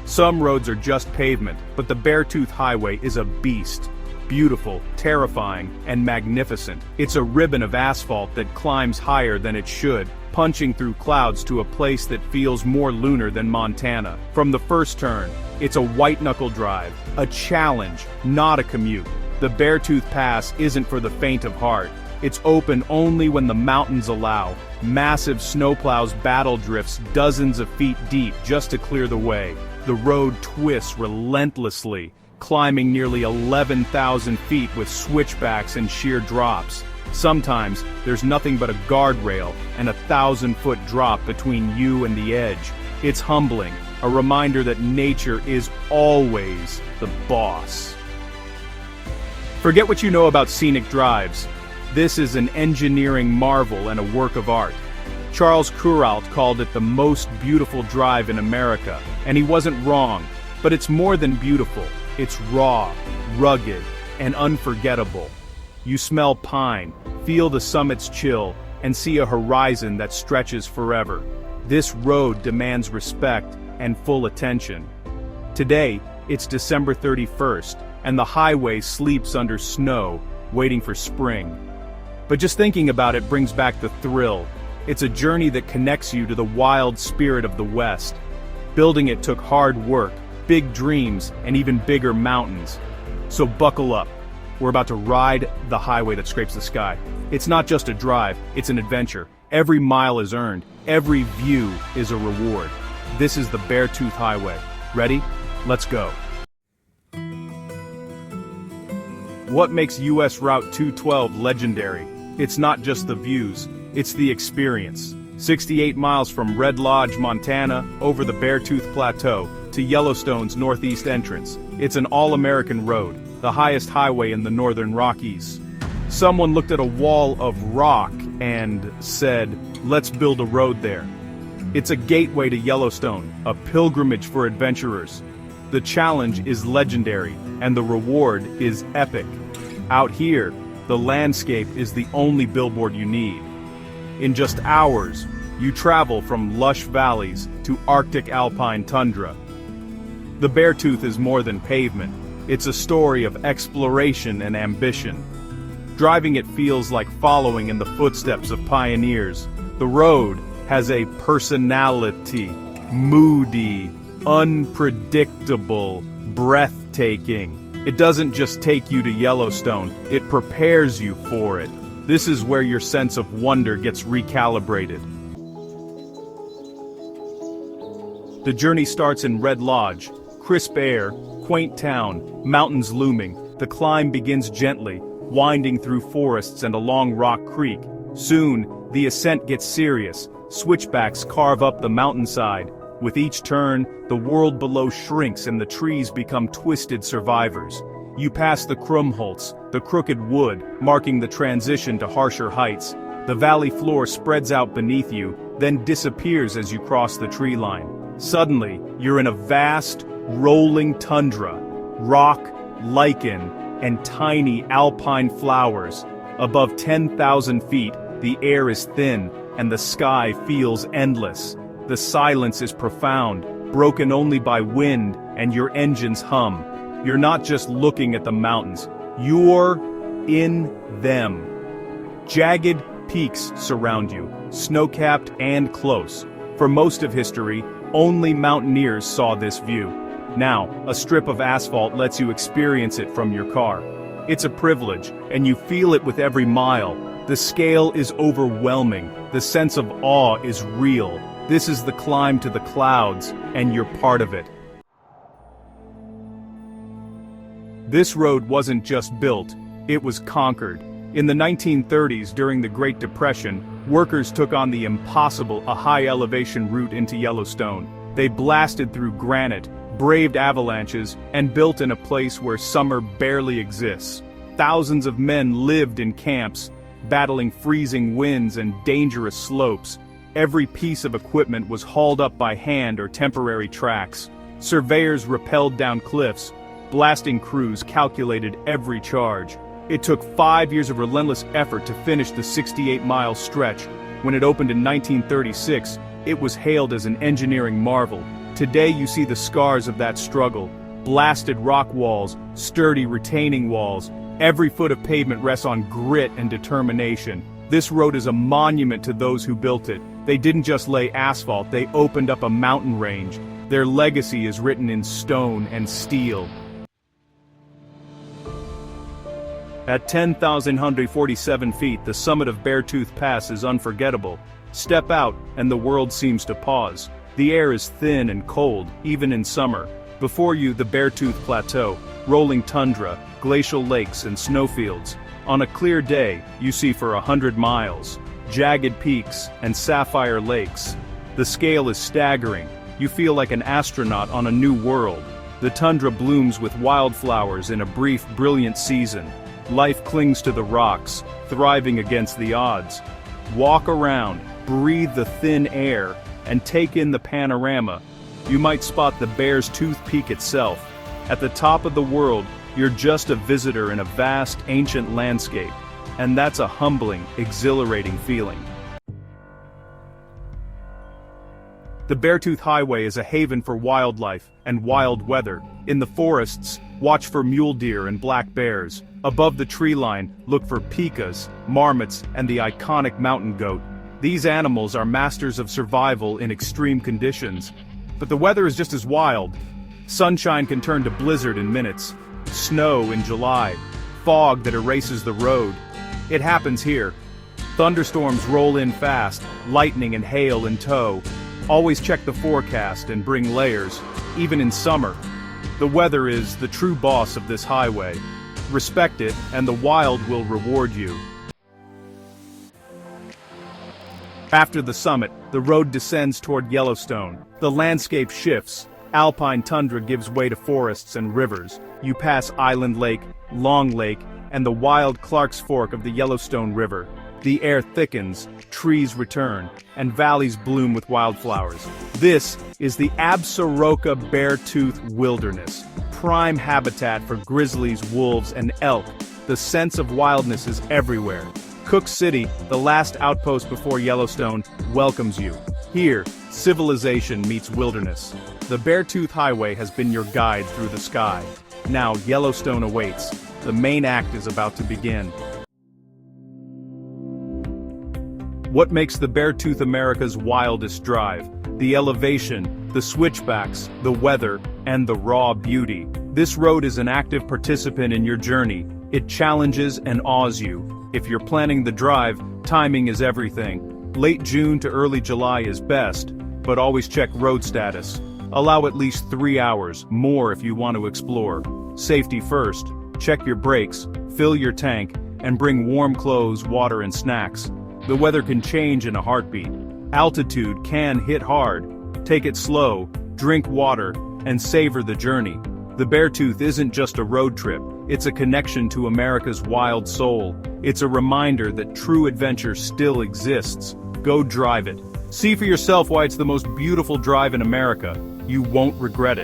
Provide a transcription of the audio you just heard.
Some roads are just pavement, but the Beartooth Highway is a beast. Beautiful, terrifying, and magnificent. It's a ribbon of asphalt that climbs higher than it should, punching through clouds to a place that feels more lunar than Montana. From the first turn, it's a white-knuckle drive, a challenge, not a commute. The Beartooth Pass isn't for the faint of heart. It's open only when the mountains allow. Massive snowplows battle drifts dozens of feet deep just to clear the way. The road twists relentlessly, climbing nearly 11,000 feet with switchbacks and sheer drops. Sometimes, there's nothing but a guardrail and a 1,000-foot drop between you and the edge. It's humbling, a reminder that nature is always the boss. Forget what you know about scenic drives. This is an engineering marvel and a work of art. Charles Kuralt called it the most beautiful drive in America, and he wasn't wrong. But it's more than beautiful. It's raw, rugged, and unforgettable. You smell pine, feel the summit's chill, and see a horizon that stretches forever. This road demands respect and full attention. Today, it's December 31st, and the highway sleeps under snow, waiting for spring. But just thinking about it brings back the thrill. It's a journey that connects you to the wild spirit of the West. Building it took hard work, big dreams, and even bigger mountains. So buckle up. We're about to ride the highway that scrapes the sky. It's not just a drive, it's an adventure. Every mile is earned, every view is a reward. This is the Beartooth Highway. Ready? Let's go. What makes US Route 212 legendary? It's not just the views, it's the experience. 68 miles from Red Lodge, Montana, over the Beartooth Plateau, to Yellowstone's northeast entrance. It's an all-American road, the highest highway in the northern Rockies. Someone looked at a wall of rock and said, "Let's build a road there." It's a gateway to Yellowstone, a pilgrimage for adventurers. The challenge is legendary, and the reward is epic. Out here, the landscape is the only billboard you need. In just hours, you travel from lush valleys to Arctic alpine tundra. The Beartooth is more than pavement. It's a story of exploration and ambition. Driving it feels like following in the footsteps of pioneers. The road has a personality, moody, unpredictable, breathtaking. It doesn't just take you to Yellowstone, it prepares you for it. This is where your sense of wonder gets recalibrated. The journey starts in Red Lodge. Crisp air, quaint town, mountains looming. The climb begins gently, winding through forests and along Rock Creek. Soon, the ascent gets serious. Switchbacks carve up the mountainside. With each turn, the world below shrinks and the trees become twisted survivors. You pass the Krumholtz, the crooked wood, marking the transition to harsher heights. The valley floor spreads out beneath you, then disappears as you cross the tree line. Suddenly, you're in a vast, rolling tundra. Rock, lichen, and tiny alpine flowers. Above 10,000 feet, the air is thin, and the sky feels endless. The silence is profound, broken only by wind and your engine's hum. You're not just looking at the mountains, you're in them. Jagged peaks surround you, snow-capped and close. For most of history, only mountaineers saw this view. Now, a strip of asphalt lets you experience it from your car. It's a privilege, and you feel it with every mile. The scale is overwhelming, the sense of awe is real. This is the climb to the clouds, and you're part of it. This road wasn't just built, it was conquered. In the 1930s, during the Great Depression, workers took on the impossible, a high-elevation route into Yellowstone. They blasted through granite, braved avalanches, and built in a place where summer barely exists. Thousands of men lived in camps, battling freezing winds and dangerous slopes. Every piece of equipment was hauled up by hand or temporary tracks. Surveyors rappelled down cliffs. Blasting crews calculated every charge. It took 5 years of relentless effort to finish the 68-mile stretch. When it opened in 1936, it was hailed as an engineering marvel. Today you see the scars of that struggle. Blasted rock walls, sturdy retaining walls. Every foot of pavement rests on grit and determination. This road is a monument to those who built it. They didn't just lay asphalt, they opened up a mountain range. Their legacy is written in stone and steel. At 10,147 feet, the summit of Beartooth Pass is unforgettable. Step out, and the world seems to pause. The air is thin and cold, even in summer. Before you, the Beartooth Plateau, rolling tundra, glacial lakes and snowfields. On a clear day, you see for 100 miles. Jagged peaks and sapphire lakes. The scale is staggering. You feel like an astronaut on a new world. The tundra blooms with wildflowers in a brief, brilliant season. Life clings to the rocks, thriving against the odds. Walk around, breathe the thin air, and take in the panorama. You might spot the Beartooth Peak itself. At the top of the world, you're just a visitor in a vast, ancient landscape. And that's a humbling, exhilarating feeling. The Beartooth Highway is a haven for wildlife and wild weather. In the forests, watch for mule deer and black bears. Above the tree line, look for pikas, marmots, and the iconic mountain goat. These animals are masters of survival in extreme conditions. But the weather is just as wild. Sunshine can turn to blizzard in minutes. Snow in July. Fog that erases the road. It happens here. Thunderstorms roll in fast, lightning and hail in tow. Always check the forecast and bring layers, even in summer. The weather is the true boss of this highway. Respect it, and the wild will reward you. After the summit, the road descends toward Yellowstone. The landscape shifts. Alpine tundra gives way to forests and rivers. You pass Island Lake, Long Lake, and the wild Clark's Fork of the Yellowstone River. The air thickens, trees return, and valleys bloom with wildflowers. This is the Absaroka Beartooth Wilderness, prime habitat for grizzlies, wolves, and elk. The sense of wildness is everywhere. Cook City, the last outpost before Yellowstone, welcomes you. Here, civilization meets wilderness. The Beartooth Highway has been your guide through the sky. Now Yellowstone awaits. The main act is about to begin. What makes the Beartooth America's wildest drive? The elevation, the switchbacks, the weather, and the raw beauty. This road is an active participant in your journey. It challenges and awes you. If you're planning the drive, timing is everything. Late June to early July is best, but always check road status. Allow at least 3 hours, more if you want to explore. Safety first. Check your brakes, fill your tank, and bring warm clothes, water, and snacks. The weather can change in a heartbeat. Altitude can hit hard. Take it slow, drink water, and savor the journey. The Beartooth isn't just a road trip, it's a connection to America's wild soul. It's a reminder that true adventure still exists. Go drive it. See for yourself why it's the most beautiful drive in America. You won't regret it.